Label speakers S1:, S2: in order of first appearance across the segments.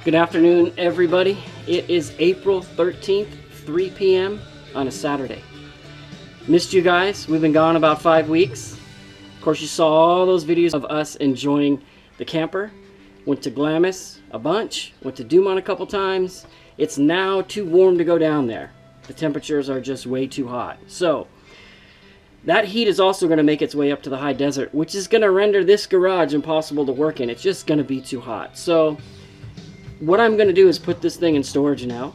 S1: Good afternoon, everybody. It is April 13th, 3 p.m. on a Saturday. Missed you guys. We've been gone about 5 weeks. Of course, you saw all those videos of us enjoying the camper. Went to Glamis a bunch, went to Dumont a couple times. It's now too warm to go down there. The temperatures are just way too hot. So, that heat is also going to make its way up to the high desert, which is going to render this garage impossible to work in. It's just going to be too hot. So, what I'm going to do is put this thing in storage now.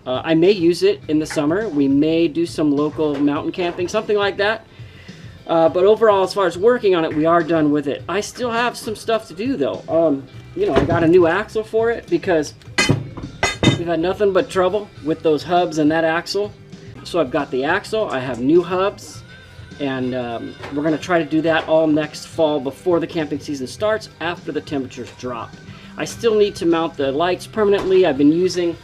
S1: I may use it in the summer. We may do some local mountain camping, something like that. But overall, as far as working on it, we are done with it. I still have some stuff to do, though. You know, I got a new axle for it because we've had nothing but trouble with those hubs and that axle. So I've got the axle, I have new hubs, and we're going to try to do that all next fall before the camping season starts, after the temperatures drop. I still need to mount the lights permanently. I've been using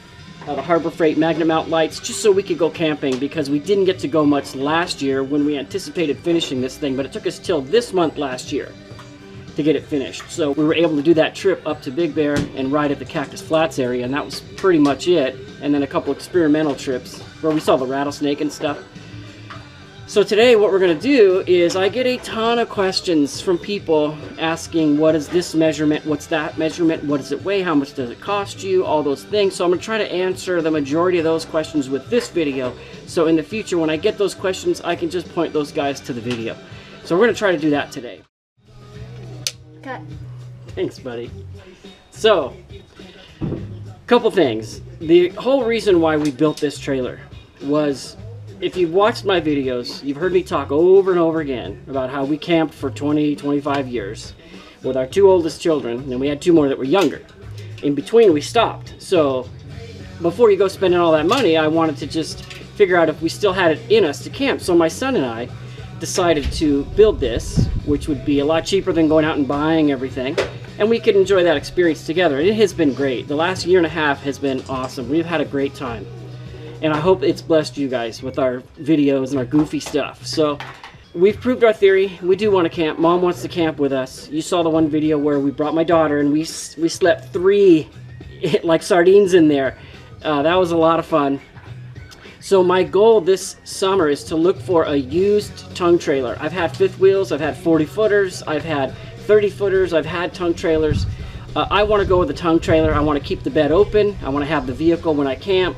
S1: the Harbor Freight magnet mount lights just so we could go camping, because we didn't get to go much last year when we anticipated finishing this thing, but it took us till this month last year to get it finished. So we were able to do that trip up to Big Bear and ride at the Cactus Flats area, and that was pretty much it. And then a couple experimental trips where we saw the rattlesnake and stuff. So today what we're going to do is, I get a ton of questions from people asking, what is this measurement, what's that measurement, what does it weigh, how much does it cost you, all those things. So I'm going to try to answer the majority of those questions with this video, so in the future when I get those questions I can just point those guys to the video. So we're going to try to do that today.
S2: Cut.
S1: Thanks, buddy. So, couple things. The whole reason why we built this trailer was, if you've watched my videos, you've heard me talk over and over again about how we camped for 20-25 years with our two oldest children, and we had two more that were younger. In between, we stopped. So, before you go spending all that money, I wanted to just figure out if we still had it in us to camp. So my son and I decided to build this, which would be a lot cheaper than going out and buying everything, and we could enjoy that experience together. It has been great. The last year and a half has been awesome. We've had a great time. And I hope it's blessed you guys with our videos and our goofy stuff. So, we've proved our theory. We do want to camp. Mom wants to camp with us. You saw the one video where we brought my daughter and we slept 3 like sardines in there. That was a lot of fun. So my goal this summer is to look for a used tongue trailer. I've had 5th wheels, I've had 40 footers, I've had 30 footers, I've had tongue trailers. I want to go with a tongue trailer. I want to keep the bed open. I want to have the vehicle when I camp,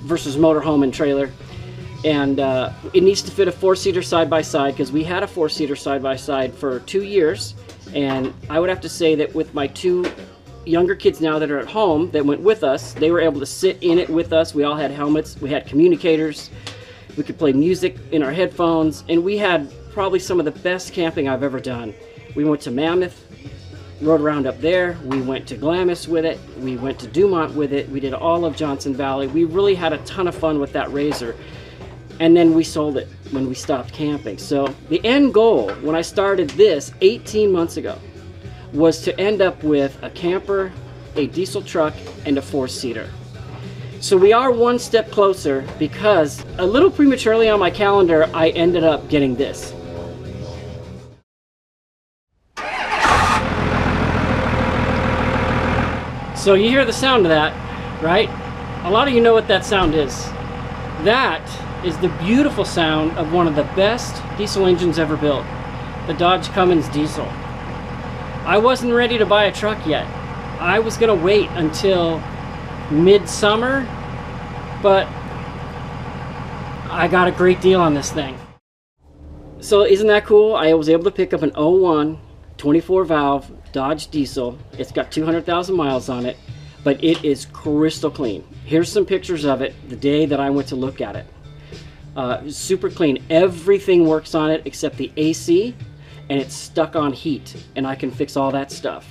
S1: versus motorhome and trailer. And it needs to fit a 4-seater side-by-side, because we had a 4-seater side-by-side for 2 years, and I would have to say that with my 2 younger kids now that are at home that went with us, they were able to sit in it with us. We all had helmets, we had communicators, we could play music in our headphones, and we had probably some of the best camping I've ever done. We went to Mammoth, rode around up there, we went to Glamis with it, we went to Dumont with it, we did all of Johnson Valley. We really had a ton of fun with that RZR, and then we sold it when we stopped camping. So the end goal when I started this 18 months ago was to end up with a camper, a diesel truck, and a 4-seater. So we are one step closer, because a little prematurely on my calendar I ended up getting this. So you hear the sound of that, right? A lot of you know what that sound is. That is the beautiful sound of one of the best diesel engines ever built, the Dodge Cummins diesel. I wasn't ready to buy a truck yet. I was gonna wait until midsummer, but I got a great deal on this thing. So isn't that cool? I was able to pick up an 01 24 valve Dodge diesel. It's got 200,000 miles on it, but it is crystal clean. Here's some pictures of it the day that I went to look at it. Super clean. Everything works on it except the AC, and it's stuck on heat, and I can fix all that stuff.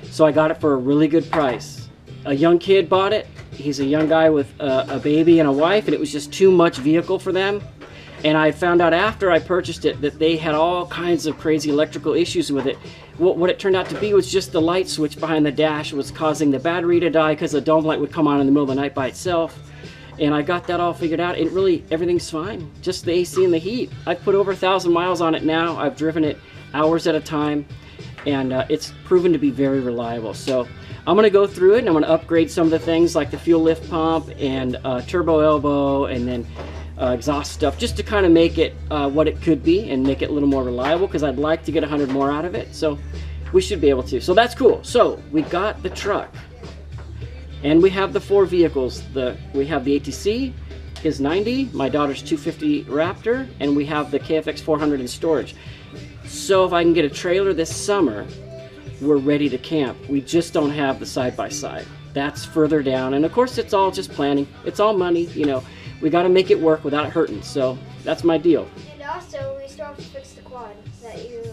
S1: So I got it for a really good price. A young kid bought it. He's a young guy with a baby and a wife, and it was just too much vehicle for them. And I found out after I purchased it that they had all kinds of crazy electrical issues with it. What it turned out to be was just the light switch behind the dash was causing the battery to die, because the dome light would come on in the middle of the night by itself. And I got that all figured out, and really everything's fine. Just the AC and the heat. I've put over 1,000 miles on it now. I've driven it hours at a time, and it's proven to be very reliable. So I'm going to go through it and I'm going to upgrade some of the things like the fuel lift pump and turbo elbow and then exhaust stuff, just to kind of make it what it could be and make it a little more reliable, because I'd like to get 100 more out of it. So we should be able to. So that's cool. So we got the truck and we have the 4 vehicles. We have the ATC, his 90, my daughter's 250 Raptor, and we have the KFX 400 in storage. So if I can get a trailer this summer, we're ready to camp. We just don't have the side-by-side. That's further down, and of course it's all just planning. It's all money, you know. We got to make it work without hurting. So that's my deal.
S2: And also, we still have to fix the quad that you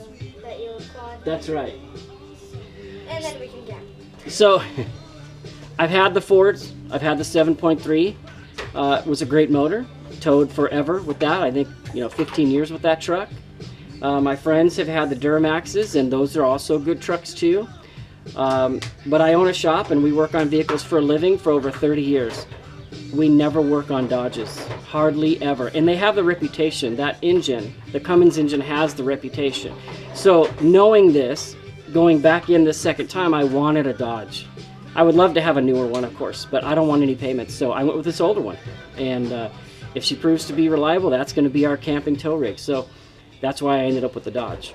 S2: quad.
S1: That's right.
S2: And then we can camp.
S1: So I've had the Fords. I've had the 7.3. It was a great motor. Towed forever with that. I think 15 years with that truck. My friends have had the Duramaxes, and those are also good trucks too. But I own a shop and we work on vehicles for a living for over 30 years. We never work on Dodges, hardly ever. And they have the reputation, that engine, the Cummins engine has the reputation. So knowing this, going back in the second time, I wanted a Dodge. I would love to have a newer one, of course, but I don't want any payments. So I went with this older one. And if she proves to be reliable, that's going to be our camping tow rig. So that's why I ended up with the Dodge.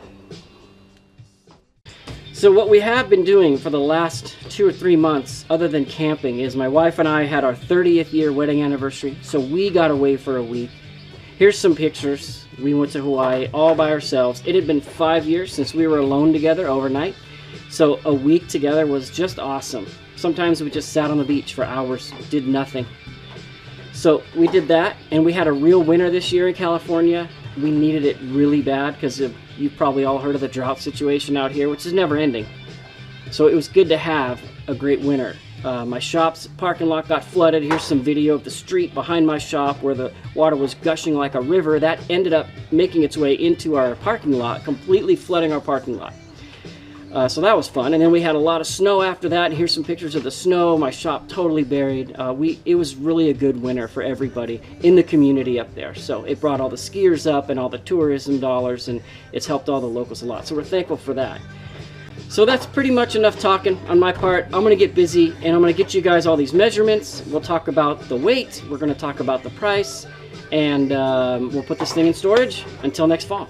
S1: So what we have been doing for the last 2 or 3 months, other than camping, is my wife and I had our 30th year wedding anniversary, so we got away for a week. Here's some pictures. We went to Hawaii all by ourselves. It had been 5 years since we were alone together overnight, so a week together was just awesome. Sometimes we just sat on the beach for hours, did nothing. So we did that, and we had a real winter this year in California. We needed it really bad because you've probably all heard of the drought situation out here, which is never ending. So it was good to have a great winter. My shop's parking lot got flooded. Here's some video of the street behind my shop where the water was gushing like a river. That ended up making its way into our parking lot, completely flooding our parking lot. So that was fun. And then we had a lot of snow after that. And here's some pictures of the snow. My shop totally buried. It was really a good winter for everybody in the community up there. So it brought all the skiers up and all the tourism dollars, and it's helped all the locals a lot. So we're thankful for that. So that's pretty much enough talking on my part. I'm going to get busy and I'm going to get you guys all these measurements. We'll talk about the weight. We're going to talk about the price, and we'll put this thing in storage until next fall.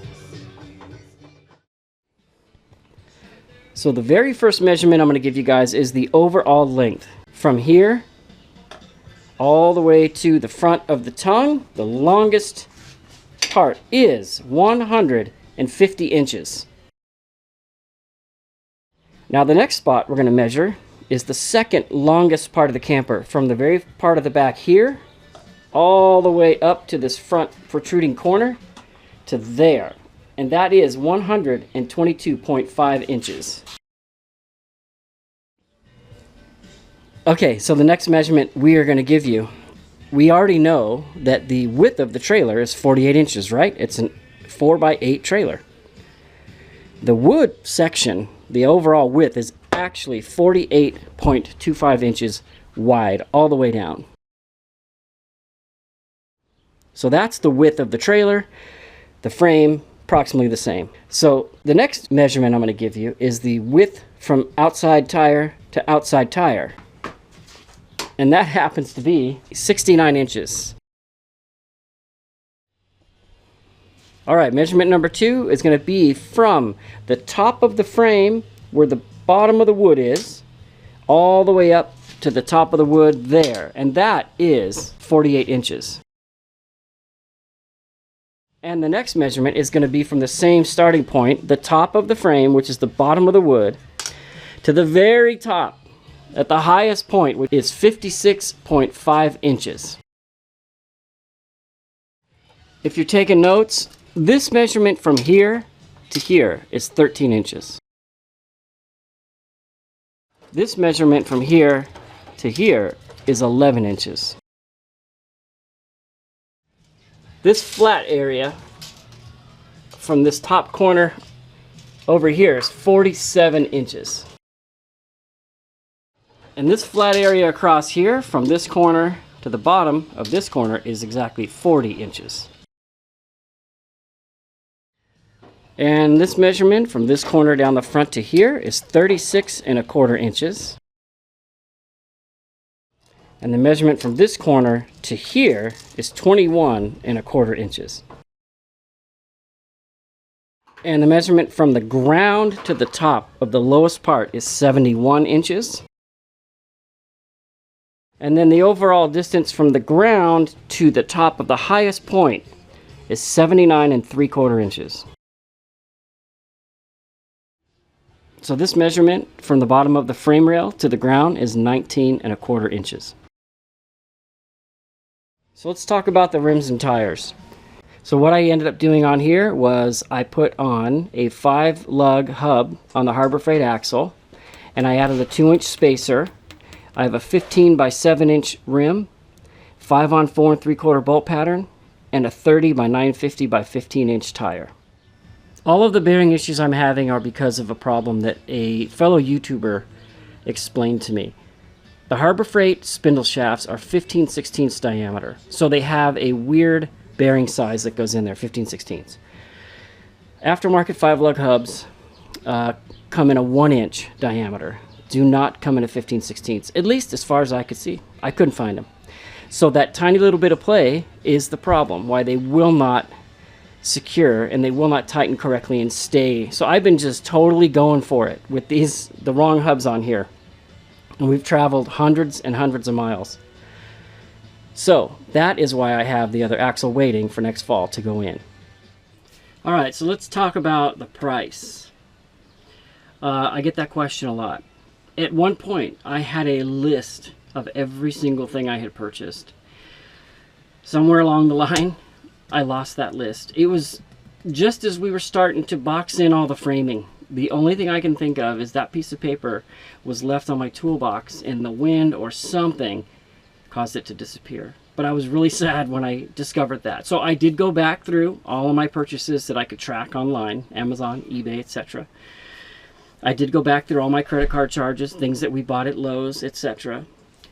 S1: So the very first measurement I'm going to give you guys is the overall length. From here all the way to the front of the tongue, the longest part is 150 inches. Now the next spot we're going to measure is the second longest part of the camper, from the very part of the back here all the way up to this front protruding corner to there. And that is 122.5 inches. Okay, so the next measurement we are going to give you, we already know that the width of the trailer is 48 inches, right? It's a 4x8 trailer. The wood section, the overall width, is actually 48.25 inches wide all the way down. So that's the width of the trailer. The frame, approximately the same. So the next measurement I'm going to give you is the width from outside tire to outside tire. And that happens to be 69 inches. All right, measurement number 2 is going to be from the top of the frame, where the bottom of the wood is, all the way up to the top of the wood there. And that is 48 inches. And the next measurement is going to be from the same starting point, the top of the frame, which is the bottom of the wood, to the very top, at the highest point, which is 56.5 inches. If you're taking notes, this measurement from here to here is 13 inches. This measurement from here to here is 11 inches. This flat area from this top corner over here is 47 inches. And this flat area across here from this corner to the bottom of this corner is exactly 40 inches. And this measurement from this corner down the front to here is 36 1/4 inches. And the measurement from this corner to here is 21¼ inches. And the measurement from the ground to the top of the lowest part is 71 inches. And then the overall distance from the ground to the top of the highest point is 79¾ inches. So this measurement from the bottom of the frame rail to the ground is 19¼ inches. So let's talk about the rims and tires. So what I ended up doing on here was I put on a 5-lug hub on the Harbor Freight axle, and I added a 2-inch spacer. I have a 15 by 7-inch rim, 5 on 4 3/4 bolt pattern, and a 30 by 950 by 15-inch tire. All of the bearing issues I'm having are because of a problem that a fellow YouTuber explained to me. The Harbor Freight spindle shafts are 15/16 diameter, so they have a weird bearing size that goes in there, 15/16. Aftermarket 5-lug hubs come in a 1-inch diameter. Do not come in a 15/16, at least as far as I could see. I couldn't find them. So that tiny little bit of play is the problem, why they will not secure and they will not tighten correctly and stay. So I've been just totally going for it with the wrong hubs on here. And we've traveled hundreds and hundreds of miles. So that is why I have the other axle waiting for next fall to go in. All right, so let's talk about the price. I get that question a lot. At one point, I had a list of every single thing I had purchased. Somewhere along the line, I lost that list. It was just as we were starting to box in all the framing. The only thing I can think of is that piece of paper was left on my toolbox and the wind or something caused it to disappear. But I was really sad when I discovered that. So I did go back through all of my purchases that I could track online, Amazon, eBay, etc. I did go back through all my credit card charges, things that we bought at Lowe's, etc.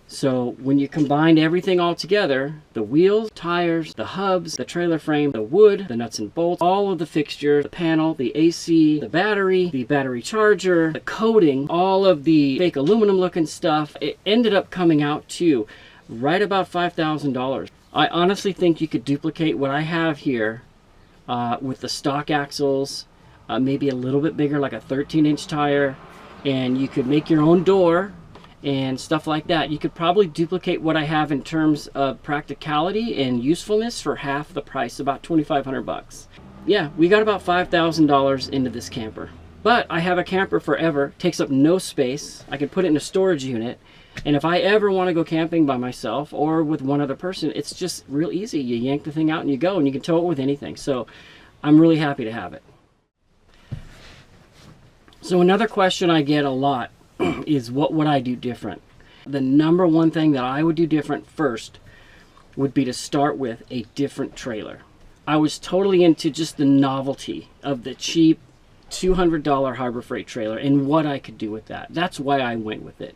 S1: So when you combine everything all together, the wheels, tires, the hubs, the trailer frame, the wood, the nuts and bolts, all of the fixtures, the panel, the AC, the battery charger, the coating, all of the fake aluminum looking stuff, it ended up coming out to right about $5,000. I honestly think you could duplicate what I have here with the stock axles, maybe a little bit bigger, like a 13-inch tire, and you could make your own door and stuff like that. You could probably duplicate what I have in terms of practicality and usefulness for half the price, about $2,500. Yeah, we got about $5,000 into this camper. But I have a camper forever, takes up no space. I can put it in a storage unit. And if I ever want to go camping by myself or with one other person, it's just real easy. You yank the thing out and you go, and you can tow it with anything. So I'm really happy to have it. So another question I get a lot is what would I do different? The number one thing that I would do different first would be to start with a different trailer. I was totally into just the novelty of the cheap $200 Harbor Freight trailer and what I could do with that. That's why I went with it.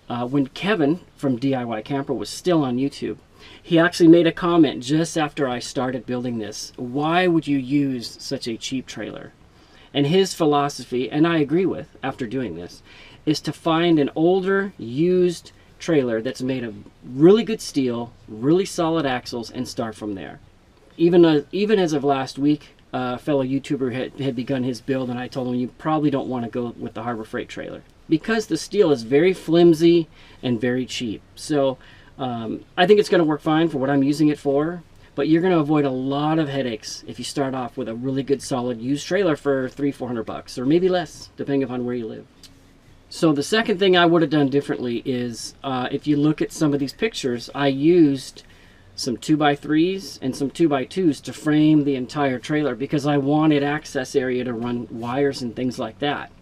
S1: When Kevin from DIY Camper was still on YouTube, he actually made a comment just after I started building this. Why would you use such a cheap trailer? And his philosophy, and I agree with after doing this, is to find an older, used trailer that's made of really good steel, really solid axles, and start from there. Even as of last week, a fellow YouTuber had begun his build, and I told him you probably don't want to go with the Harbor Freight trailer because the steel is very flimsy and very cheap. So I think it's going to work fine for what I'm using it for, but you're going to avoid a lot of headaches if you start off with a really good solid used trailer for $300-400 or maybe less, depending upon where you live. So the second thing I would have done differently is if you look at some of these pictures, I used some 2x3s and some 2x2s to frame the entire trailer because I wanted access area to run wires and things like that.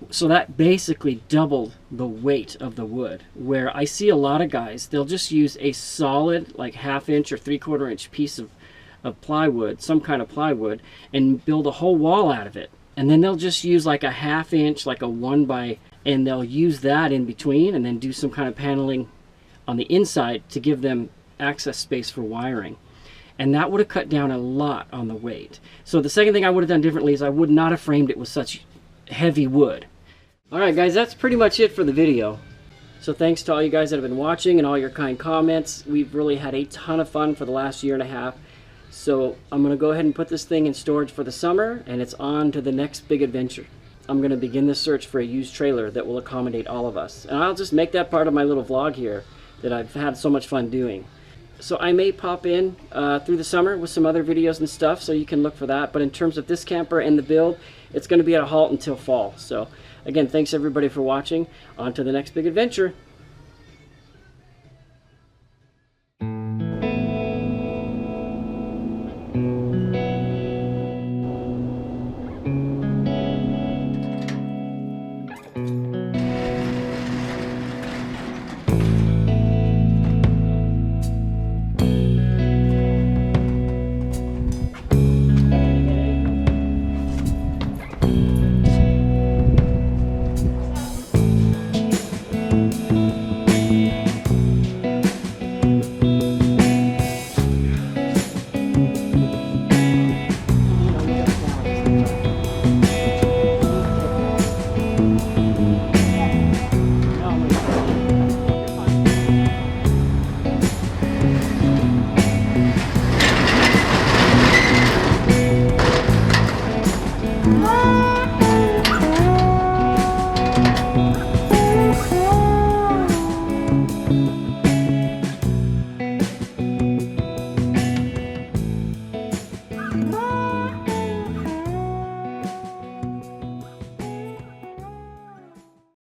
S1: So that basically doubled the weight of the wood, where I see a lot of guys, they'll just use a solid like 1/2 inch or 3/4 inch piece of plywood, some kind of plywood, and build a whole wall out of it. And then they'll just use like a 1/2 inch, like a 1x, and they'll use that in between and then do some kind of paneling on the inside to give them access space for wiring. And that would have cut down a lot on the weight. So the second thing I would have done differently is I would not have framed it with such heavy wood. Alright guys, that's pretty much it for the video. So thanks to all you guys that have been watching and all your kind comments. We've really had a ton of fun for the last year and a half. So I'm going to go ahead and put this thing in storage for the summer, and it's on to the next big adventure. I'm going to begin the search for a used trailer that will accommodate all of us. And I'll just make that part of my little vlog here that I've had so much fun doing. So I may pop in through the summer with some other videos and stuff, so you can look for that. But in terms of this camper and the build, it's going to be at a halt until fall. So again, thanks everybody for watching. On to the next big adventure.